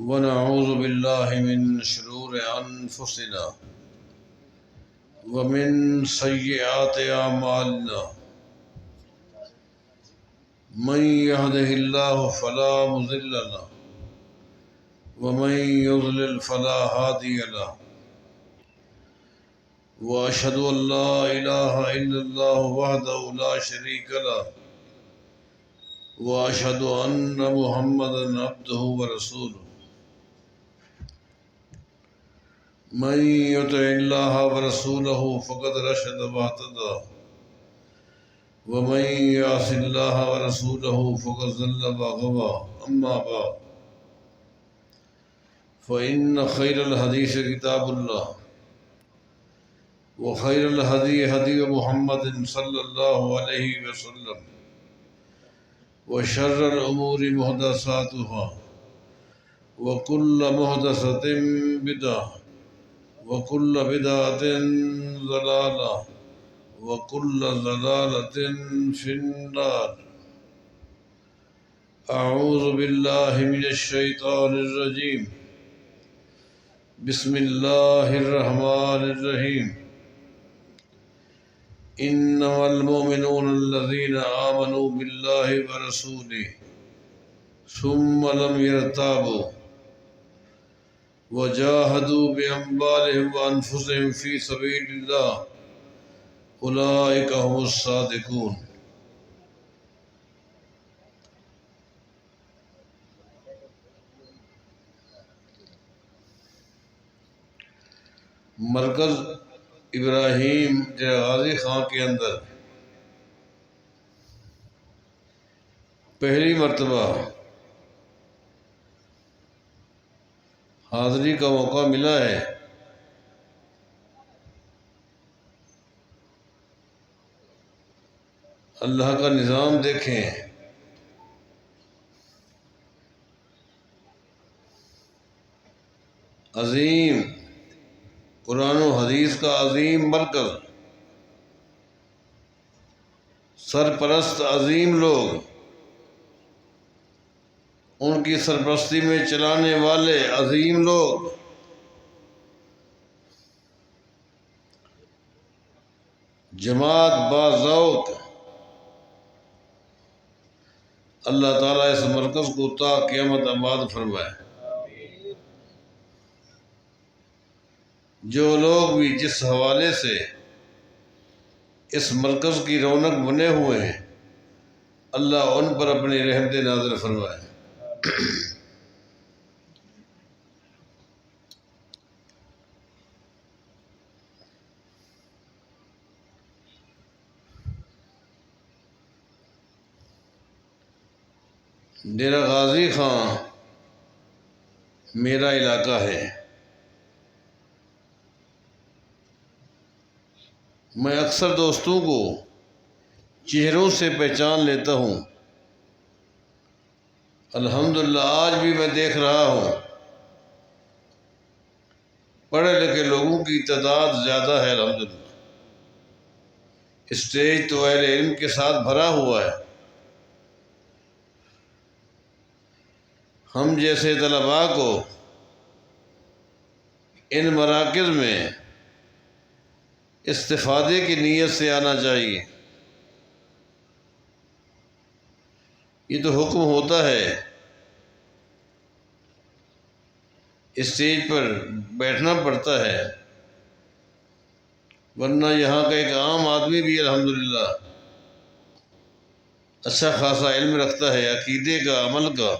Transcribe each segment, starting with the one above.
ونعوذ بالله من شرور أنفسنا ومن سيئات أعمالنا من يهده الله فلا مضل له ومن يضلل فلا هادي له وأشهد أن لا إله إلا الله وحده لا شريك له وأشهد أن محمدا عبده ورسوله من يطع الله ورسوله فقد رشد واهتدى ومن يعص الله ورسوله فقد ضل وغوى أما بعد فإن خير الحديث كتاب الله وخير الهدي هدي محمد صلى الله عليه وسلم وشر الأمور محدثاتها وكل محدثة بدعة وكل بدعة ضلالة وكل ضلالة في النار أعوذ بالله من الشيطان الرجيم بسم الله الرحمن الرحيم إنما المؤمنون الذين آمنوا بالله ورسوله ثم لم يرتابوا وجاهدوا بأموالهم وأنفسهم في سبيل الله أولئك هم الصادقون۔ مرکز ابراہیم غازی خان کے اندر پہلی مرتبہ حاضری کا موقع ملا ہے۔ اللہ کا نظام دیکھیں، عظیم قرآن و حدیث کا عظیم مرکز، سرپرست عظیم لوگ، ان کی سرپرستی میں چلانے والے عظیم لوگ، جماعت باذوق۔ اللہ تعالیٰ اس مرکز کو تا قیامت آباد فرمائے۔ جو لوگ بھی جس حوالے سے اس مرکز کی رونق بنے ہوئے ہیں، اللہ ان پر اپنی رحمت نازل فرمائے۔ ڈیرہ غازی خان میرا علاقہ ہے۔ میں اکثر دوستوں کو چہروں سے پہچان لیتا ہوں۔ الحمدللہ آج بھی میں دیکھ رہا ہوں پڑھے لکھے لوگوں کی تعداد زیادہ ہے۔ الحمدللہ اسٹیج تو اہل علم کے ساتھ بھرا ہوا ہے۔ ہم جیسے طلباء کو ان مراکز میں استفادے کی نیت سے آنا چاہیے۔ یہ تو حکم ہوتا ہے، اسٹیج پر بیٹھنا پڑتا ہے، ورنہ یہاں کا ایک عام آدمی بھی الحمدللہ اچھا خاصا علم رکھتا ہے، عقیدے کا، عمل کا۔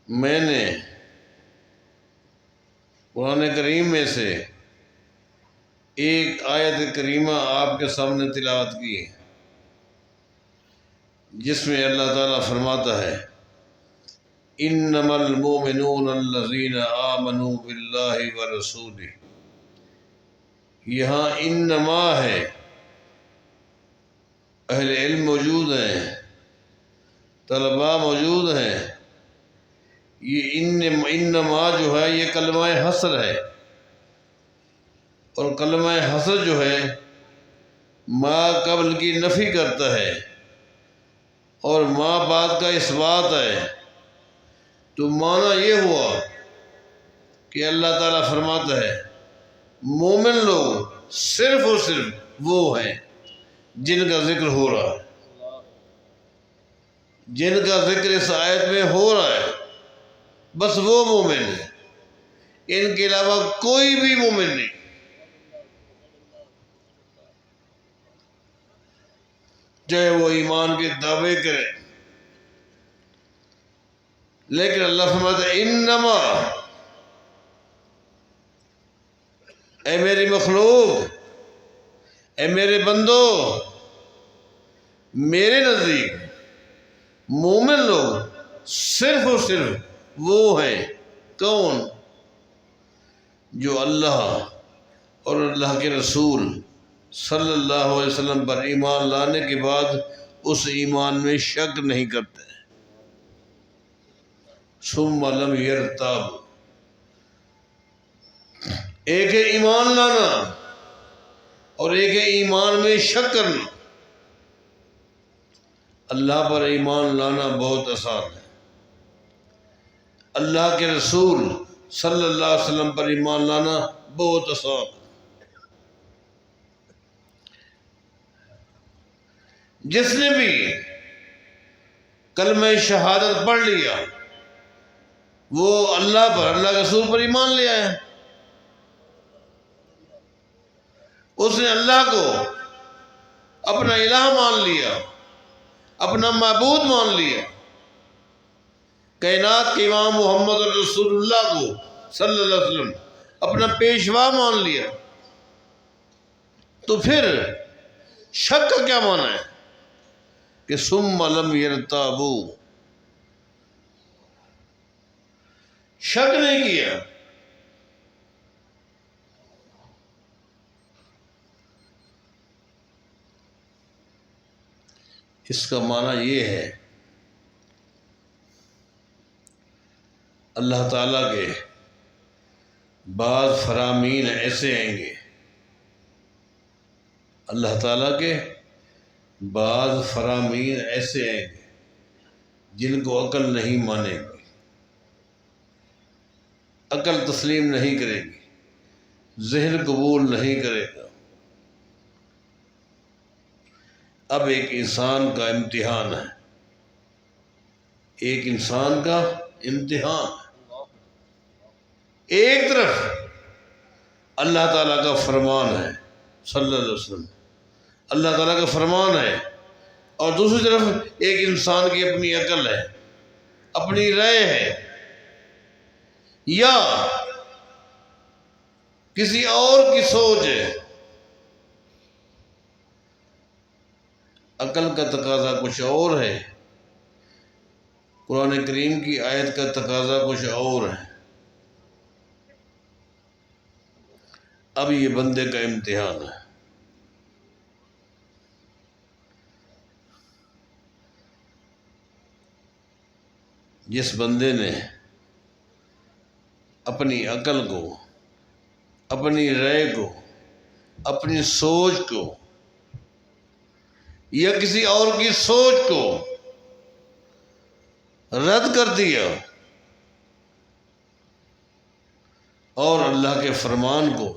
میں نے قرآن کریم میں سے ایک آیت کریمہ آپ کے سامنے تلاوت کی ہے، جس میں اللہ تعالیٰ فرماتا ہے انما المؤمنون الذین آمنوا باللہ ورسولہ۔ یہاں انما ہے، اہل علم موجود ہیں، طلباء موجود ہیں۔ یہ انما جو ہے یہ کلمہ حصر ہے، اور کلمہ حصر جو ہے ما قبل کی نفی کرتا ہے، اور ماں بات کا اس بات ہے، تو معنی یہ ہوا کہ اللہ تعالیٰ فرماتا ہے مومن لوگ صرف اور صرف وہ ہیں جن کا ذکر ہو رہا ہے، جن کا ذکر اس آیت میں ہو رہا ہے، بس وہ مومن ہے، ان کے علاوہ کوئی بھی مومن نہیں۔ چاہے وہ ایمان کے دعوے کرے، لیکن اللہ فرماتا ہے انما، اے میری مخلوق، اے میرے بندو، میرے نزدیک مومن لوگ صرف اور صرف وہ ہیں، کون؟ جو اللہ اور اللہ کے رسول صلی اللہ علیہ وسلم پر ایمان لانے کے بعد اس ایمان میں شک نہیں کرتے، ثم لم یرتاب۔ ایک ہے ایمان لانا اور ایک ہے ایمان میں شک کرنا۔ اللہ پر ایمان لانا بہت آسان ہے، اللہ کے رسول صلی اللہ علیہ وسلم پر ایمان لانا بہت آسان ہے۔ جس نے بھی کلمہ شہادت پڑھ لیا وہ اللہ پر، اللہ کے رسول پر ایمان لے آیا، اس نے اللہ کو اپنا الہ مان لیا، اپنا معبود مان لیا، کائنات کے امام محمد رسول اللہ کو صلی اللہ علیہ وسلم اپنا پیشوا مان لیا، تو پھر شک کا کیا معنی ہے کہ ثم لم یرتابوا، شک نہیں کیا۔ اس کا معنی یہ ہے اللہ تعالیٰ کے بعض فرامین ایسے آئیں گے، اللہ تعالیٰ کے بعض فرامین ایسے آئیں گے جن کو عقل نہیں مانے گی، عقل تسلیم نہیں کرے گی، ذہن قبول نہیں کرے گا۔ اب ایک انسان کا امتحان ہے، ایک انسان کا امتحان ہے۔ ایک طرف اللہ تعالیٰ کا فرمان ہے صلی اللہ علیہ وسلم، اللہ تعالیٰ کا فرمان ہے، اور دوسری طرف ایک انسان کی اپنی عقل ہے، اپنی رائے ہے، یا کسی اور کی سوچ ہے۔ عقل کا تقاضا کچھ اور ہے، قرآن کریم کی آیت کا تقاضا کچھ اور ہے۔ اب یہ بندے کا امتحان ہے۔ جس بندے نے اپنی عقل کو، اپنی رائے کو، اپنی سوچ کو یا کسی اور کی سوچ کو رد کر دیا اور اللہ کے فرمان کو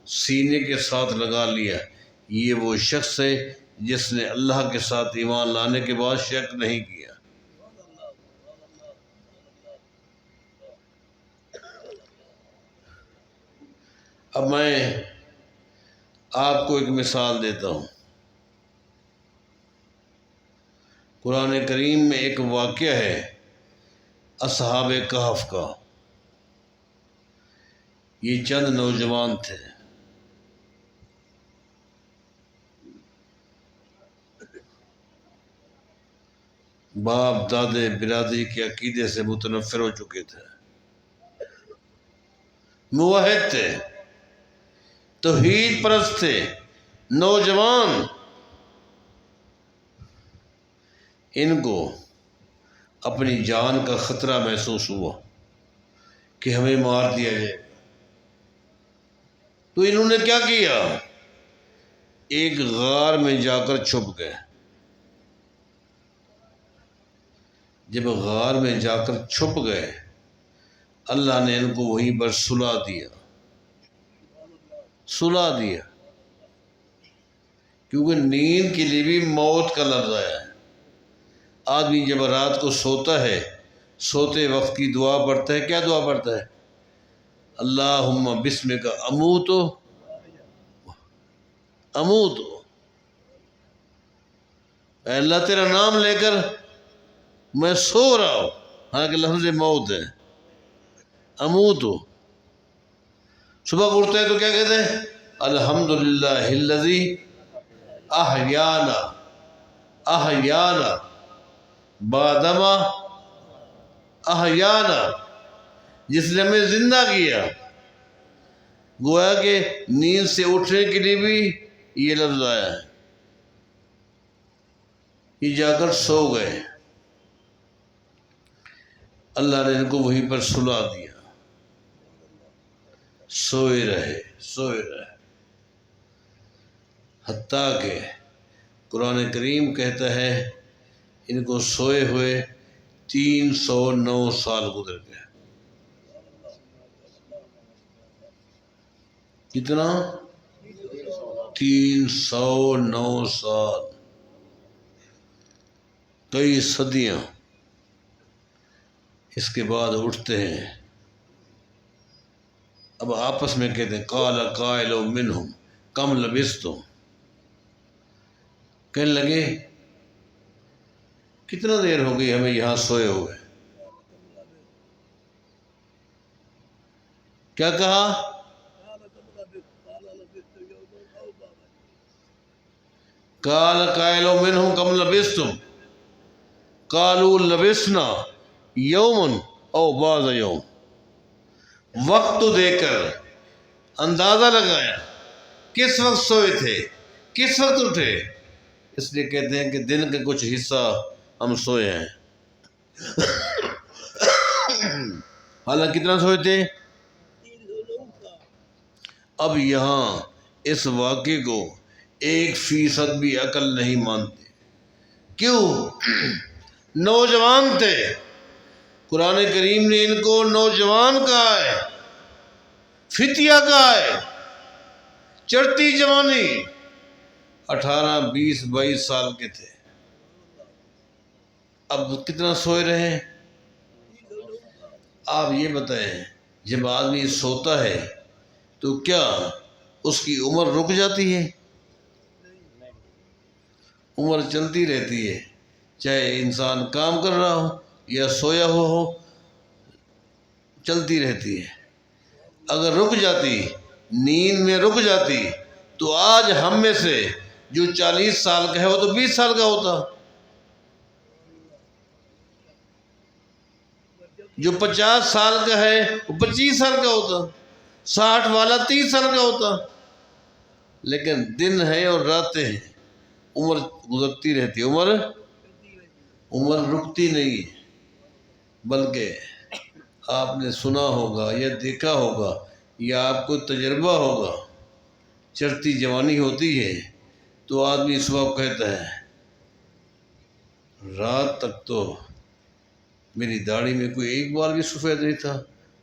سینے کے ساتھ لگا لیا، یہ وہ شخص ہے جس نے اللہ کے ساتھ ایمان لانے کے بعد شک نہیں کیا۔ اب میں آپ کو ایک مثال دیتا ہوں۔ قرآن کریم میں ایک واقعہ ہے اصحاب کہف کا۔ یہ چند نوجوان تھے، باپ دادے برادری کے عقیدے سے متنفر ہو چکے تھے، موحد تھے، توحید پرست تھے، نوجوان۔ ان کو اپنی جان کا خطرہ محسوس ہوا کہ ہمیں مار دیا جائے، تو انہوں نے کیا کیا؟ ایک غار میں جا کر چھپ گئے، جب غار میں جا کر چھپ گئے اللہ نے ان کو وہیں پر سلا دیا، کیونکہ نیند کے لیے بھی موت کا لفظ آیا ہے۔ آدمی جب رات کو سوتا ہے، سوتے وقت کی دعا پڑھتا ہے، کیا دعا پڑھتا ہے؟ اللہم بسمک اموتو اے اللہ تیرا نام لے کر میں سو رہا ہوں، حالانکہ لفظ موت ہے، اموتو۔ صبح کو اٹھتا ہے تو کیا کہتے ہیں؟ الحمدللہ الذی احیانا بعدما احیانا، جس نے ہمیں زندہ کیا۔ گویا کہ نیند سے اٹھنے کے لیے بھی یہ لفظ آیا ہے۔ یہ جا کر سو گئے، اللہ نے ان کو وہیں پر سلا دیا، سوئے رہے حتیٰ کہ قرآن کریم کہتا ہے ان کو سوئے ہوئے 309 سال گزر گئے۔ کتنا؟ 309 سال، کئی صدیاں۔ اس کے بعد اٹھتے ہیں، اب آپس میں کہتے ہیں قال قائل منہم کم لبثتم، کہنے لگے کتنا دیر ہو گئی ہمیں یہاں سوئے ہوئے۔ کیا کہا؟ قال قائل منہم کم لبثتم قالوا لبثنا یوما او بعض یوم، وقت دے کر اندازہ لگایا کس وقت سوئے تھے، کس وقت اٹھے، اس لیے کہتے ہیں کہ دن کا کچھ حصہ ہم سوئے ہیں۔ حالانکہ کتنا سوئے تھے؟ اب یہاں اس واقعے کو 1% بھی عقل نہیں مانتے۔ کیوں؟ نوجوان تھے، قرآن کریم نے ان کو نوجوان کہا ہے، فتیہ کہا ہے، چڑھتی جوانی، 18 20 22 سال کے تھے۔ اب کتنا سوئے رہے؟ آپ یہ بتائیں، جب آدمی سوتا ہے تو کیا اس کی عمر رک جاتی ہے؟ عمر چلتی رہتی ہے، چاہے انسان کام کر رہا ہو یا سویا ہو، چلتی رہتی ہے۔ اگر رک جاتی، نیند میں رک جاتی، تو آج ہم میں سے جو 40 سال کا ہے وہ تو 20 سال کا ہوتا، جو 50 سال کا ہے وہ 25 سال کا ہوتا، 60 والا 30 سال کا ہوتا۔ لیکن دن ہے اور راتیں ہیں، عمر گزرتی رہتی، عمر رکتی نہیں۔ بلکہ آپ نے سنا ہوگا یا دیکھا ہوگا یا آپ کو تجربہ ہوگا، چڑھتی جوانی ہوتی ہے تو آدمی صبح کہتا ہے رات تک تو میری داڑھی میں کوئی ایک بال بھی سفید نہیں تھا،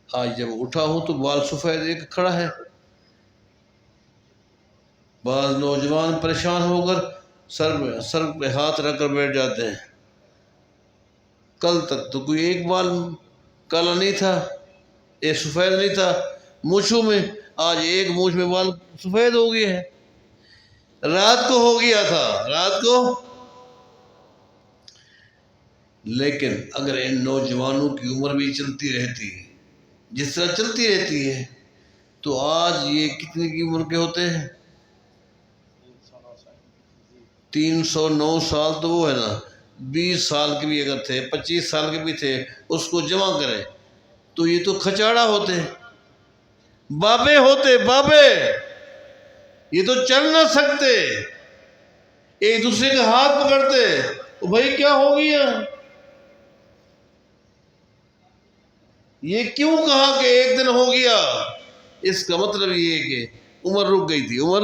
آج جب اٹھا ہوں تو بال سفید ایک کھڑا ہے۔ بعض نوجوان پریشان ہو کر سر پہ ہاتھ رکھ کر بیٹھ جاتے ہیں، کل تک تو کوئی ایک بال کالا نہیں تھا، ایک سفید نہیں تھا مونچھوں میں، آج ایک مونچھ میں بال سفید ہو گیا ہے، رات کو ہو گیا تھا، رات کو۔ لیکن اگر ان نوجوانوں کی عمر بھی چلتی رہتی جس طرح چلتی رہتی ہے تو آج یہ کتنے کی عمر کے ہوتے ہیں؟ 309 سال تو وہ ہے نا، 20 سال کے بھی اگر تھے، 25 سال کے بھی تھے، اس کو جمع کریں تو یہ تو کھچاڑا ہوتے، بابے ہوتے، بابے، یہ تو چل نہ سکتے، ایک دوسرے کا ہاتھ پکڑتے، تو بھائی کیا ہو گیا؟ یہ کیوں کہا کہ ایک دن ہو گیا؟ اس کا مطلب یہ ہے کہ عمر رک گئی تھی، عمر۔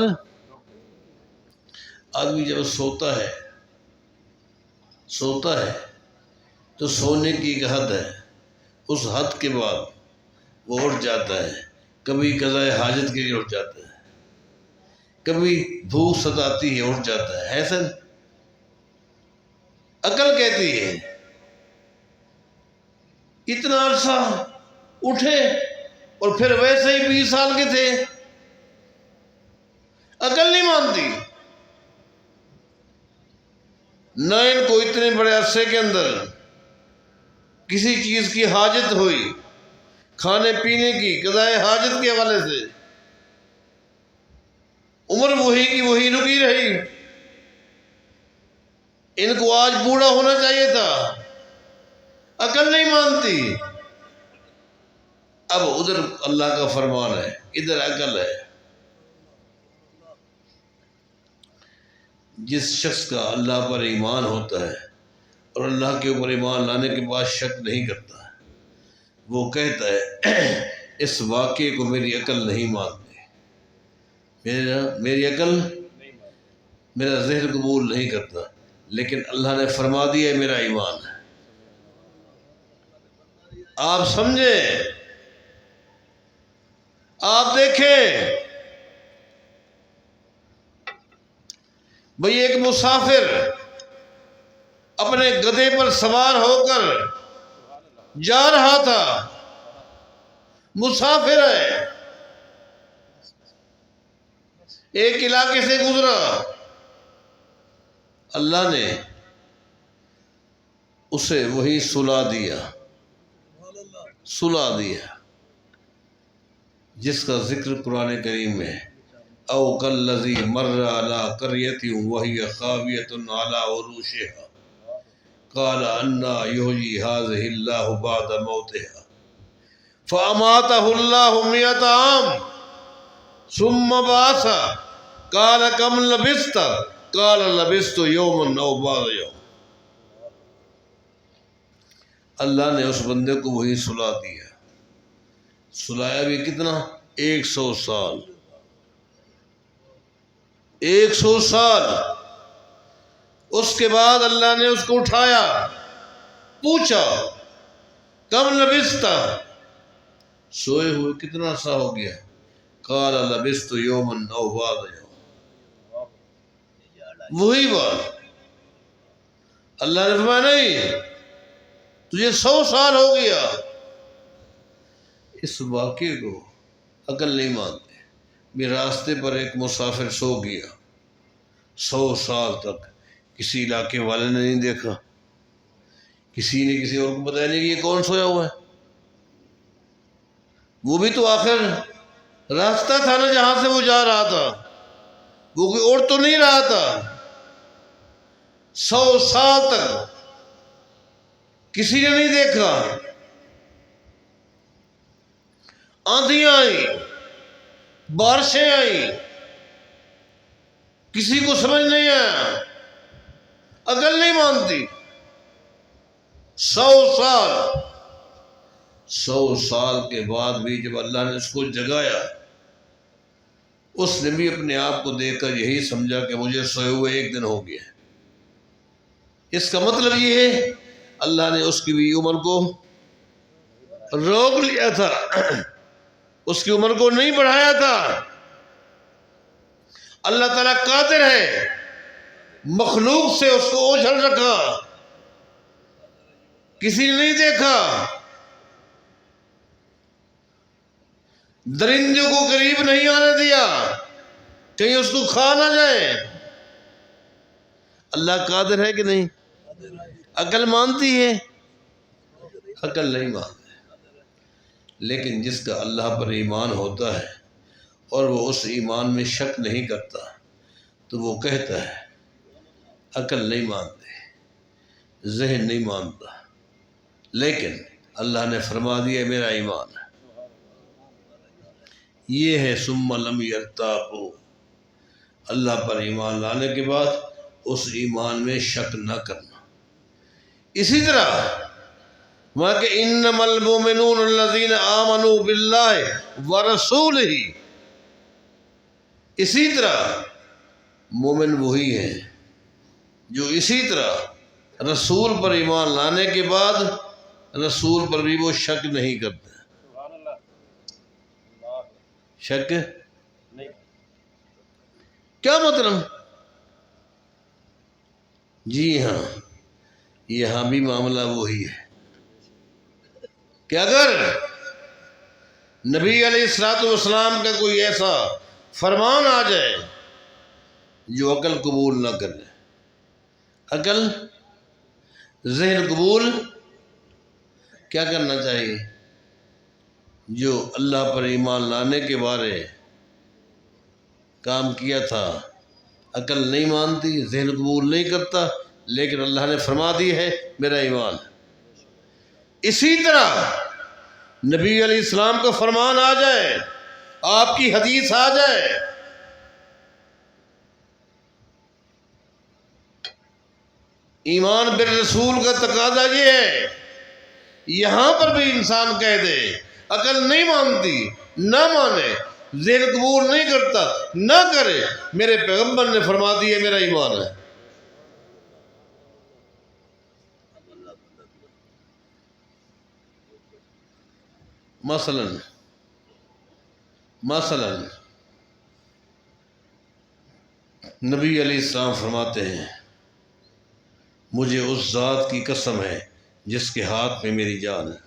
آدمی جب سوتا ہے تو سونے کی ایک حد ہے، اس حد کے بعد وہ اٹھ جاتا ہے، کبھی قضائے حاجت کے لیے اٹھ جاتا ہے، کبھی بھوک ستاتی ہے اٹھ جاتا ہے سر۔ عقل کہتی ہے اتنا عرصہ اٹھے اور پھر ویسے ہی 20 سال کے تھے، عقل نہیں مانتی۔ نہ ان کو اتنے بڑے عرصے کے اندر کسی چیز کی حاجت ہوئی، کھانے پینے کی، قضائے حاجت کے حوالے سے عمر وہی کی وہی رکی رہی۔ ان کو آج بوڑھا ہونا چاہیے تھا، عقل نہیں مانتی۔ اب ادھر اللہ کا فرمان ہے، ادھر عقل ہے۔ جس شخص کا اللہ پر ایمان ہوتا ہے اور اللہ کے اوپر ایمان لانے کے بعد شک نہیں کرتا، وہ کہتا ہے اس واقعے کو میری عقل نہیں مانتی، میری عقل، میرا ذہن قبول نہیں کرتا، لیکن اللہ نے فرما دیا ہے میرا ایمان ہے۔ آپ سمجھیں، آپ دیکھیں بھئی ایک مسافر اپنے گدھے پر سوار ہو کر جا رہا تھا، مسافر ہے، ایک علاقے سے گزرا، اللہ نے اسے وہی سلا دیا جس کا ذکر قرآن کریم میں ہے۔ او کالذی مر علی قریۃ وہی خاویۃ علی عروشہا قال انا یحیی ہذہ اللہ بعد موتہا فاماتہ اللہ 100 عام ثم بعثہ قال کم لبثت قال لبثت یوما او بعض یوم۔ اللہ نے اس بندے کو وہی سلا دیا، سلایا بھی کتنا؟ 100 سال، 100 سال۔ اس کے بعد اللہ نے اس کو اٹھایا، پوچھا کم لبثت، سوئے ہوئے کتنا عرصہ ہو گیا؟ قال لبثت یوما او بعض یوم۔ وہی بات اللہ نے فرمایا نہیں، تجھے 100 سال ہو گیا۔ اس واقعے کو عقل نہیں مانتے۔ بھی راستے پر ایک مسافر سو گیا، 100 سال تک کسی علاقے والے نے نہیں دیکھا، کسی نے کسی اور کو بتایا نہیں کہ یہ کون سویا ہوا ہے۔ وہ بھی تو آخر راستہ تھا نا جہاں سے وہ جا رہا تھا، وہ کوئی اور تو نہیں رہا تھا۔ 100 سال تک کسی نے نہیں دیکھا، آندھیاں آئیں، بارشیں آئیں، کسی کو سمجھ نہیں آیا، عقل نہیں مانتی۔ 100 سال کے بعد بھی جب اللہ نے اس کو جگایا، اس نے بھی اپنے آپ کو دیکھ کر یہی سمجھا کہ مجھے سوئے ہوئے 1 دن ہو گیا۔ اس کا مطلب یہ ہے اللہ نے اس کی بھی عمر کو روک لیا تھا، اس کی عمر کو نہیں بڑھایا تھا۔ اللہ تعالیٰ قادر ہے، مخلوق سے اس کو اوجھل رکھا، کسی نے نہیں دیکھا، درندوں کو قریب نہیں آنے دیا کہیں اس کو کھا نہ جائے۔ اللہ قادر ہے کہ نہیں؟ عقل مانتی ہے؟ عقل نہیں مانتی۔ لیکن جس کا اللہ پر ایمان ہوتا ہے اور وہ اس ایمان میں شک نہیں کرتا تو وہ کہتا ہے عقل نہیں مانتے، ذہن نہیں مانتا، لیکن اللہ نے فرما دیا میرا ایمان ہے۔ یہ ہے ثم لم یرتابوا، اللہ پر ایمان لانے کے بعد اس ایمان میں شک نہ کرنا۔ اسی طرح کہ انما المؤمنون الذین آمنوا باللہ ورسولہ، اسی طرح مومن وہی ہیں جو اسی طرح رسول پر ایمان لانے کے بعد رسول پر بھی وہ شک نہیں کرتے. شک کیا مطلب؟ جی ہاں، یہاں بھی معاملہ وہی ہے کہ اگر نبی علیہ الصلوۃ والسلام کا کوئی ایسا فرمان آ جائے جو عقل قبول نہ کرے، عقل ذہن قبول کیا کرنا چاہیے؟ جو اللہ پر ایمان لانے کے بارے کام کیا تھا، عقل نہیں مانتی، ذہن قبول نہیں کرتا، لیکن اللہ نے فرما دی ہے میرا ایمان. اسی طرح نبی علیہ السلام کا فرمان آ جائے، آپ کی حدیث آ جائے، ایمان بالرسول کا تقاضا یہ ہے. یہاں پر بھی انسان کہہ دے عقل نہیں مانتی، نہ مانے، ذہن قبول نہیں کرتا، نہ کرے، میرے پیغمبر نے فرما دی ہے میرا ایمان ہے. مثلا نبی علیہ السلام فرماتے ہیں مجھے اس ذات کی قسم ہے جس کے ہاتھ میں میری جان ہے،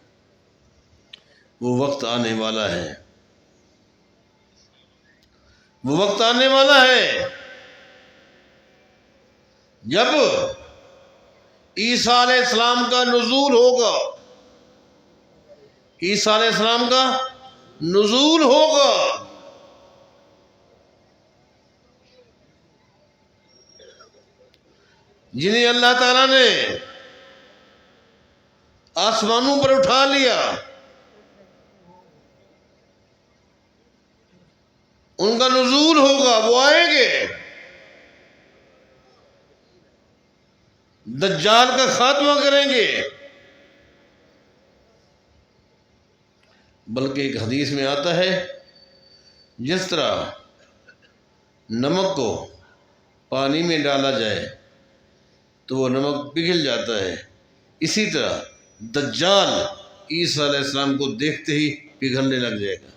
وہ وقت آنے والا ہے، وہ وقت آنے والا ہے جب عیسیٰ علیہ السلام کا نزول ہوگا، عیسیٰ علیہ السلام کا نزول ہوگا. جنہیں اللہ تعالیٰ نے آسمانوں پر اٹھا لیا، ان کا نزول ہوگا، وہ آئیں گے، دجال کا خاتمہ کریں گے. بلکہ ایک حدیث میں آتا ہے جس طرح نمک کو پانی میں ڈالا جائے تو وہ نمک پگھل جاتا ہے، اسی طرح دجال عیسیٰ علیہ السلام کو دیکھتے ہی پگھلنے لگ جائے گا.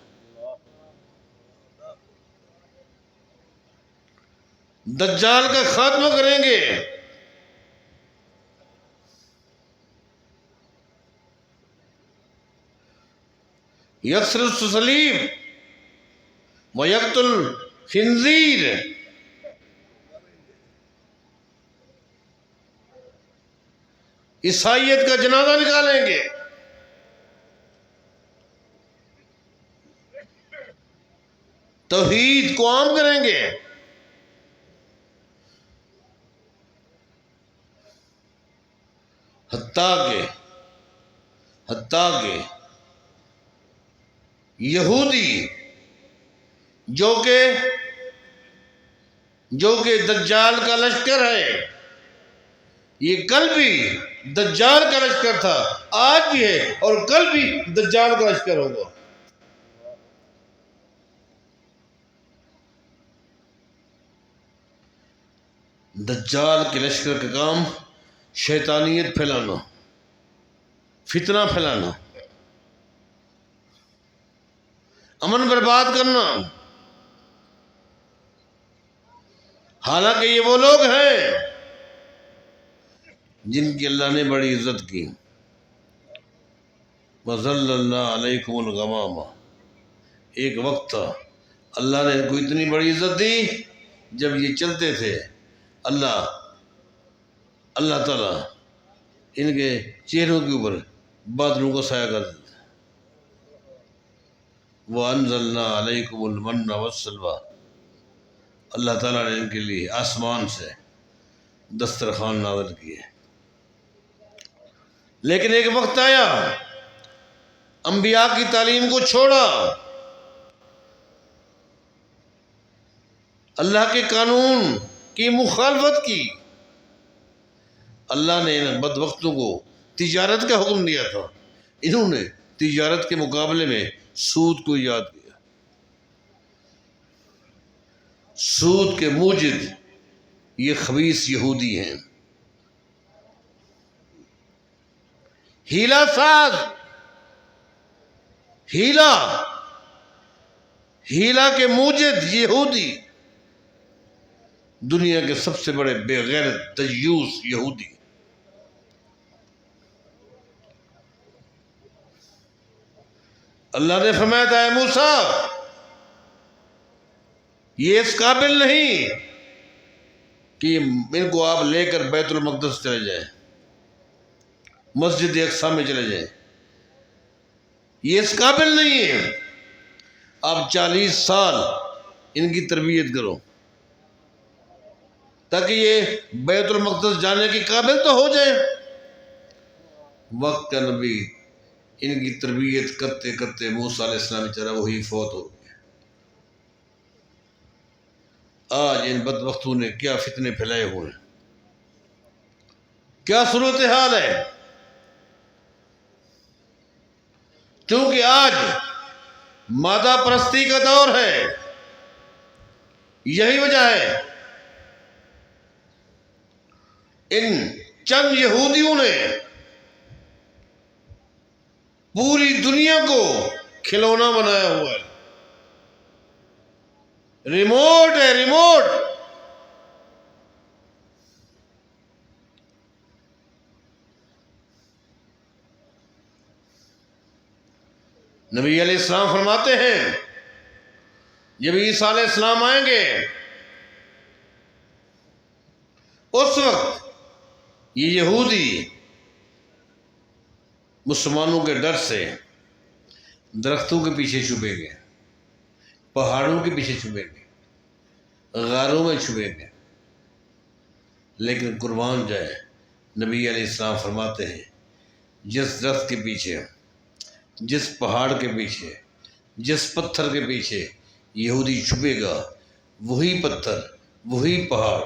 دجال کا خاتمہ کریں گے. یکسر الصلیب ویقتل الخنزیر، عیسائیت کا جنازہ نکالیں گے. توحید کو عام کریں گے. حتیٰ کہ یہودی جو کہ دجال کا لشکر ہے، یہ کل بھی دجال کا لشکر تھا، آج بھی ہے اور کل بھی دجال کا لشکر ہوگا. دجال کے لشکر کا کام شیطانیت پھیلانا، فتنہ پھیلانا، امن برباد کرنا. حالانکہ یہ وہ لوگ ہیں جن کی اللہ نے بڑی عزت کی. وَظَلَّلْنَا عَلَيْكُمُ الْغَمَامَ، ایک وقت تھا اللہ نے ان کو اتنی بڑی عزت دی، جب یہ چلتے تھے اللہ تعالیٰ ان کے چہروں کے اوپر بادلوں کا سایہ کر دیتا. وَأَنزَلْنَا عَلَيْكُمُ الْمَنَّ وَالسَّلْوَىٰ، اللہ تعالیٰ نے ان کے لیے آسمان سے دسترخوان نازل کیے. لیکن ایک وقت آیا انبیاء کی تعلیم کو چھوڑا، اللہ کے قانون کی مخالفت کی. اللہ نے ان بدبختوں کو تجارت کا حکم دیا تھا، انہوں نے تجارت کے مقابلے میں سود کو ایجاد کیا. سود کے موجد یہ خبیث یہودی ہیں. ہیلا ساز، ہیلا کے موجد یہودی، دنیا کے سب سے بڑے بے غیرت دیوس یہودی۔ اللہ نے فرمایا تھا اے موسیٰ یہ اس قابل نہیں کہ ان کو آپ لے کر بیت المقدس چلے جائیں، مسجد اقصیٰ میں چلے جائیں، یہ اس قابل نہیں ہے۔ آپ 40 سال ان کی تربیت کرو تاکہ یہ بیت المقدس جانے کے قابل تو ہو جائے۔ وقت کا نبی ان کی تربیت کرتے کرتے موسیٰ علیہ السلام بیچارہ وہی فوت ہو گیا۔ آج ان بدبختوں نے کیا فتنے پھیلائے ہوئے ہیں، کیا صورتحال ہے۔ کیونکہ آج مادہ پرستی کا دور ہے، یہی وجہ ہے۔ ان چند یہودیوں نے پوری دنیا کو کھلونا بنایا ہوا ہے، ریموٹ ہے، ریموٹ۔ نبی علیہ السلام فرماتے ہیں جب عیسیٰ علیہ السلام آئیں گے اس وقت یہ یہودی مسلمانوں کے ڈر سے درختوں کے پیچھے چھپیں گے، پہاڑوں کے پیچھے چھپیں گے، غاروں میں چھپیں گے۔ لیکن قربان جائے نبی علیہ السلام فرماتے ہیں جس درخت کے پیچھے، جس پہاڑ کے پیچھے، جس پتھر کے پیچھے یہودی چھپے گا، وہی پتھر، وہی پہاڑ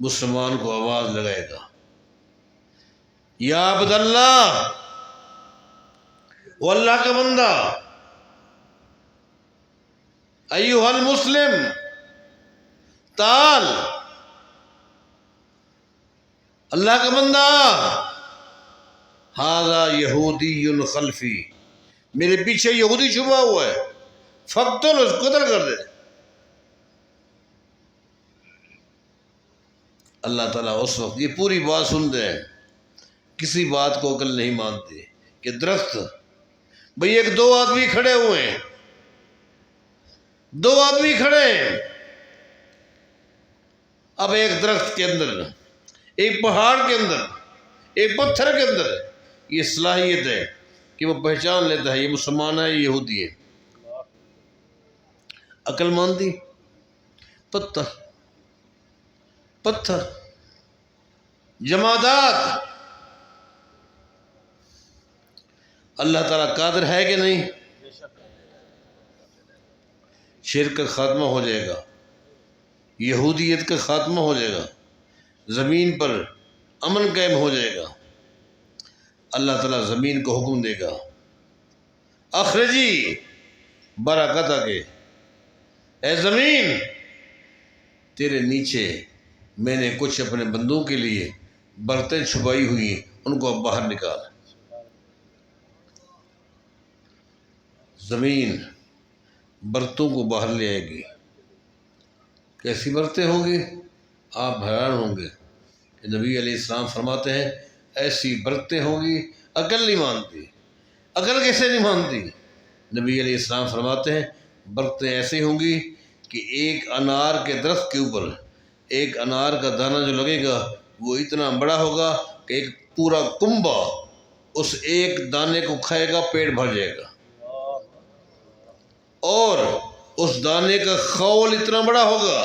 مسلمان کو آواز لگائے گا، یا عبد اللہ، وہ اللہ کا بندہ، ایھا المسلم تعال، اللہ کا بندہ، ھذا یہودی خلفی، میرے پیچھے یہودی چھپا ہوا ہے، فقتل، اس کو قتل کر دے۔ اللہ تعالیٰ اس وقت یہ پوری بات سنتے ہیں، کسی بات کو عقل نہیں مانتے کہ درخت، بھئی ایک دو آدمی کھڑے ہوئے ہیں، دو آدمی کھڑے ہیں، اب ایک درخت کے اندر، ایک پہاڑ کے اندر، ایک پتھر کے اندر یہ صلاحیت ہے کہ وہ پہچان لیتا ہے یہ مسلمان ہے، یہ یہودی ہے۔ عقل مانتی؟ پتھر، جمادات۔ اللہ تعالیٰ قادر ہے کہ نہیں؟ شرک کا خاتمہ ہو جائے گا، یہودیت کا خاتمہ ہو جائے گا، زمین پر امن قائم ہو جائے گا۔ اللہ تعالیٰ زمین کو حکم دے گا، اخرجی برکت کے، اے زمین تیرے نیچے میں نے کچھ اپنے بندوں کے لیے برتن چھپائی ہوئی ہیں، ان کو اب باہر نکال۔ زمین برتوں کو باہر لے آئے گی۔ کیسی برتیں ہوں گی؟ آپ حیران ہوں گے کہ نبی علیہ السلام فرماتے ہیں ایسی برتیں ہوں گی عقل نہیں مانتی۔ عقل کیسے نہیں مانتی؟ نبی علیہ السلام فرماتے ہیں برتیں ایسی ہوں گی کہ ایک انار کے درخت کے اوپر ایک انار کا دانہ جو لگے گا وہ اتنا بڑا ہوگا کہ ایک پورا کنبہ اس ایک دانے کو کھائے گا، پیٹ بھر جائے گا، اور اس دانے کا خول اتنا بڑا ہوگا،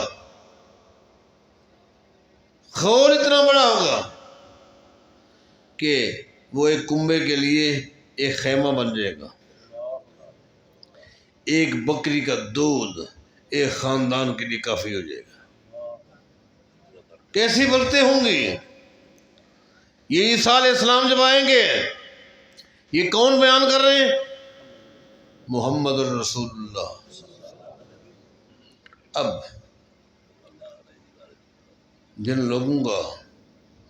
خول اتنا بڑا ہوگا کہ وہ ایک کنبے کے لیے ایک خیمہ بن جائے گا۔ ایک بکری کا دودھ ایک خاندان کے لیے کافی ہو جائے گا۔ کیسی برتیں ہوں گی؟ یہ عیسیٰ علیہ السلام جب آئیں گے، یہ کون بیان کر رہے ہیں؟ محمد الرسول اللہ۔ اب جن لوگوں کا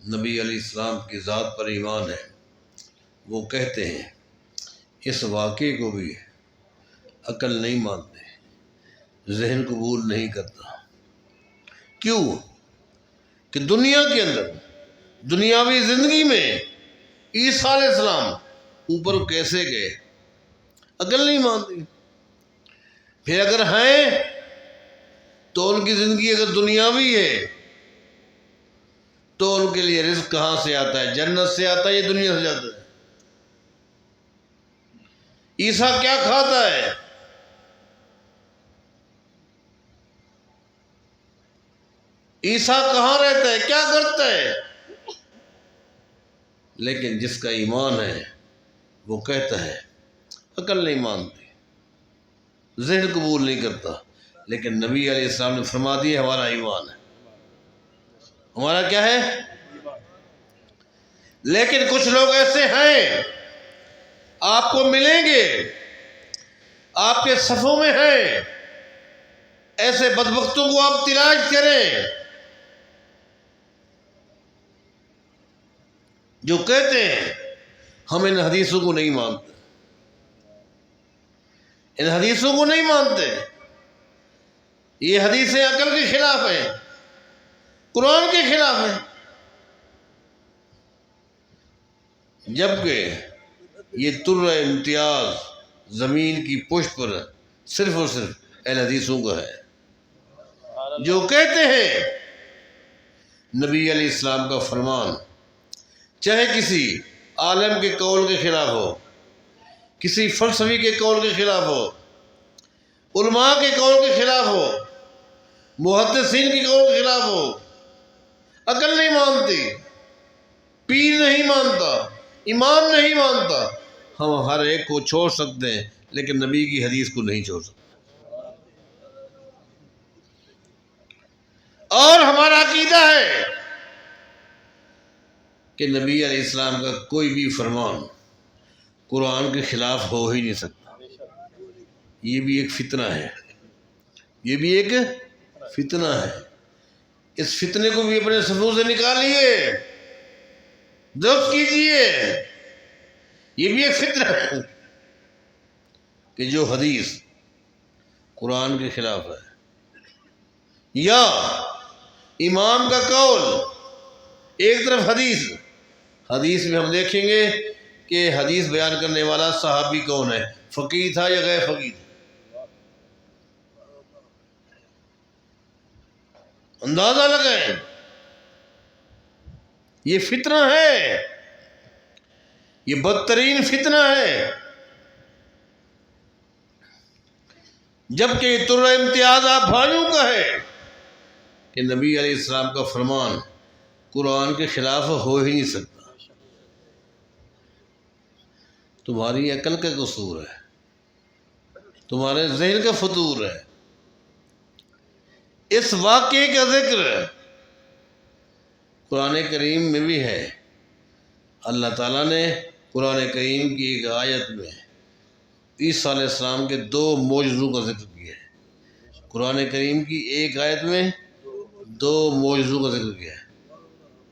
نبی علیہ السلام کی ذات پر ایمان ہے، وہ کہتے ہیں اس واقعے کو بھی عقل نہیں مانتے، ذہن قبول نہیں کرتا۔ کیوں کہ دنیا کے اندر دنیاوی زندگی میں عیسیٰ علیہ السلام اوپر کیسے گئے، عقل نہیں مانتی۔ پھر اگر ہیں تو ان کی زندگی اگر دنیاوی ہے تو ان کے لیے رزق کہاں سے آتا ہے؟ جنت سے آتا ہے یا دنیا سے جاتا ہے؟ عیسیٰ کیا کھاتا ہے؟ عیسیٰ کہاں رہتا ہے؟ کیا کرتا ہے؟ لیکن جس کا ایمان ہے وہ کہتا ہے عقل نہیں مانتی، ذہن قبول نہیں کرتا، لیکن نبی علیہ السلام نے فرما دیا ہمارا ایمان ہے، ہمارا کیا ہے؟ لیکن کچھ لوگ ایسے ہیں آپ کو ملیں گے، آپ کے صفوں میں ہیں، ایسے بدبختوں کو آپ تلاش کریں جو کہتے ہیں ہم ان حدیثوں کو نہیں مانتے، ان حدیثوں کو نہیں مانتے، یہ حدیثیں عقل کے خلاف ہیں، قرآن کے خلاف ہیں، جبکہ یہ تر امتیاز زمین کی پشت پر صرف اور صرف اہل حدیثوں کا ہے، جو کہتے ہیں نبی علیہ السلام کا فرمان چاہے کسی عالم کے قول کے خلاف ہو، کسی فلسفی کے قول کے خلاف ہو، علماء کے قول کے خلاف ہو، محدثین کے قول کے خلاف ہو، عقل نہیں مانتی، پیر نہیں مانتا، امام نہیں مانتا، ہم ہر ایک کو چھوڑ سکتے ہیں لیکن نبی کی حدیث کو نہیں چھوڑ سکتے۔ اور ہمارا عقیدہ ہے کہ نبی علیہ السلام کا کوئی بھی فرمان قرآن کے خلاف ہو ہی نہیں سکتا، یہ بھی ایک فتنہ ہے، یہ بھی ایک فتنہ ہے، اس فتنے کو بھی اپنے صفوں سے نکالیے، درست کیجئے، یہ بھی ایک فتنہ ہے کہ جو حدیث قرآن کے خلاف ہے یا امام کا قول، ایک طرف حدیث میں ہم دیکھیں گے کہ حدیث بیان کرنے والا صحابی کون ہے، فقیہ تھا یا غیر فقیہ تھا، اندازہ لگائیں، یہ فتنہ ہے، یہ بدترین فتنہ ہے، جبکہ یہ تر امتیاز آپ بھائیوں کا ہے کہ نبی علیہ السلام کا فرمان قرآن کے خلاف ہو ہی نہیں سکتا، تمہاری عقل کا قصور ہے، تمہارے ذہن کا فطور ہے۔ اس واقعے کا ذکر قرآن کریم میں بھی ہے، اللہ تعالیٰ نے قرآن کریم کی ایک آیت میں عیسیٰ علیہ السلام کے 2 معجزوں کا ذکر کیا ہے، قرآن کریم کی ایک آیت میں 2 معجزوں کا ذکر کیا ہے،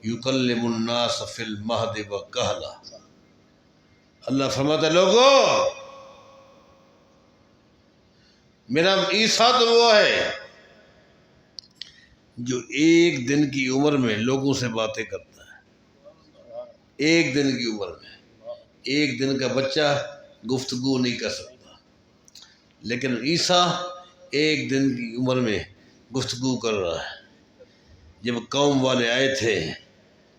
یکلم الناس فی المہد وکہلا، اللہ فرماتا ہے لوگو میرا عیسیٰ تو وہ ہے جو ایک دن کی عمر میں لوگوں سے باتیں کرتا ہے، ایک دن کی عمر میں، ایک دن کا بچہ گفتگو نہیں کر سکتا، لیکن عیسیٰ ایک دن کی عمر میں گفتگو کر رہا ہے۔ جب قوم والے آئے تھے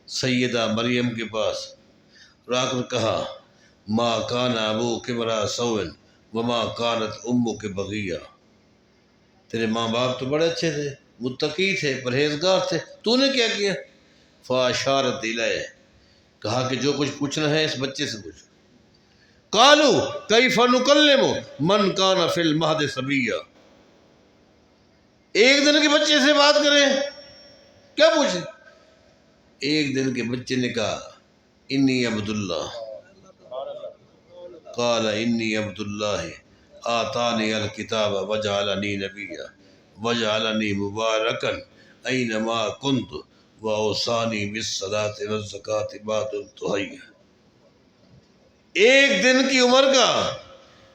سیدہ مریم کے پاس، را کر کہا ما کان ابوک امرأ سوء وما کانت امک بغیہ، تیرے ماں باپ تو بڑے اچھے تھے، متقی تھے، پرہیزگار تھے، تو نے کیا کیا؟ فاشارت الیہ، کہا کہ جو کچھ پوچھنا ہے اس بچے سے پوچھو۔ قالوا کیف نکلم من کان فی المہد صبیا، ایک دن کے بچے سے بات کریں، کیا پوچھیں؟ ایک دن کے بچے نے کہا انی عبد اللہ، قال انی عبد اللہ آتانی الکتاب وجعلنی نبیا وجعلنی مبارکا اینما کنت واوصانی بالصلاۃ والزکاۃ ما دمت حیا۔ ایک دن کی عمر کا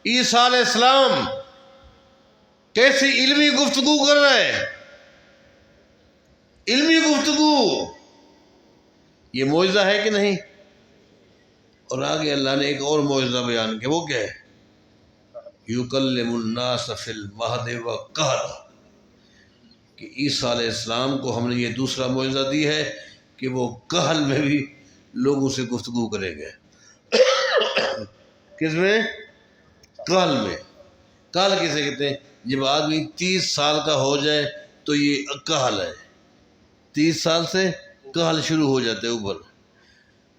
عیسیٰ علیہ السلام کیسی علمی گفتگو کر رہا ہے، علمی گفتگو، یہ معجزہ ہے کہ نہیں؟ اور آگے اللہ نے ایک اور معجزہ بیان کیا، وہ کیا ہے؟ یکلم الناس فی المہد وکہلا، کہ عیسیٰ علیہ السلام کو ہم نے یہ دوسرا معجزہ دی ہے کہ وہ کہل میں بھی لوگوں سے گفتگو کریں گے۔ کس میں؟ کہل میں۔ کہل کسے کہتے ہیں؟ جب آدمی 30 سال کا ہو جائے تو یہ کہل ہے، 30 سال سے کہل شروع ہو جاتے ہیں اوپر۔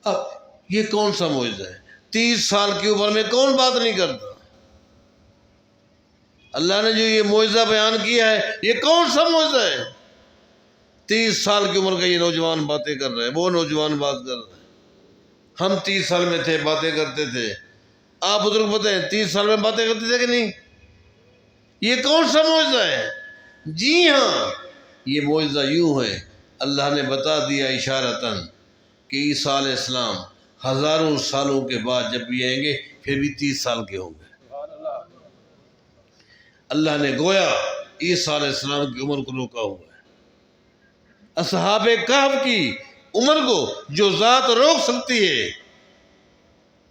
اب یہ کون سا معجزہ ہے؟ 30 سال کی عمر میں کون بات نہیں کرتا؟ اللہ نے جو یہ معجزہ بیان کیا ہے، یہ کون سا معجزہ ہے؟ 30 سال کی عمر کا یہ نوجوان باتیں کر رہے ہیں، وہ نوجوان بات کر رہے ہیں۔ ہم 30 سال میں تھے، باتیں کرتے تھے، آپ بزرگ بتائیں 30 سال میں باتیں کرتے تھے کہ نہیں؟ یہ کون سا معجزہ ہے؟ جی ہاں، یہ معجزہ یوں ہے، اللہ نے بتا دیا اشارتاً کہ عیسیٰ علیہ السلام ہزاروں سالوں کے بعد جب بھی آئیں گے پھر بھی 30 سال کے ہوں گے۔ اللہ نے گویا عیسیٰ علیہ السلام کی عمر کو روکا ہوا ہے۔ اصحاب کہف کی عمر کو جو ذات روک سکتی ہے،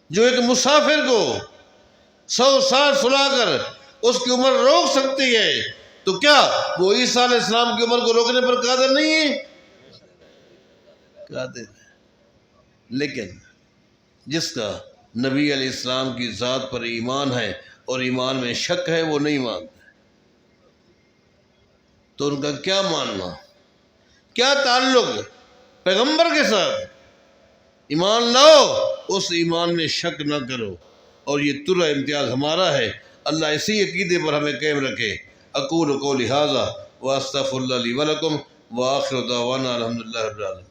جو ایک مسافر کو 100 سال سلا کر اس کی عمر روک سکتی ہے، تو کیا وہ عیسیٰ علیہ السلام کی عمر کو روکنے پر قادر نہیں ہے؟ قادر ہے۔ لیکن جس کا نبی علیہ السلام کی ذات پر ایمان ہے اور ایمان میں شک ہے، وہ نہیں مانتا، تو ان کا کیا ماننا، کیا تعلق پیغمبر کے ساتھ؟ ایمان لاؤ، اس ایمان میں شک نہ کرو، اور یہ ترا امتیاز ہمارا ہے۔ اللہ اسی عقیدے پر ہمیں قائم رکھے۔ اقول قولی ھذا واستغفر اللہ لی ولکم وآخر دعوانا الحمدللہ رب العالمین۔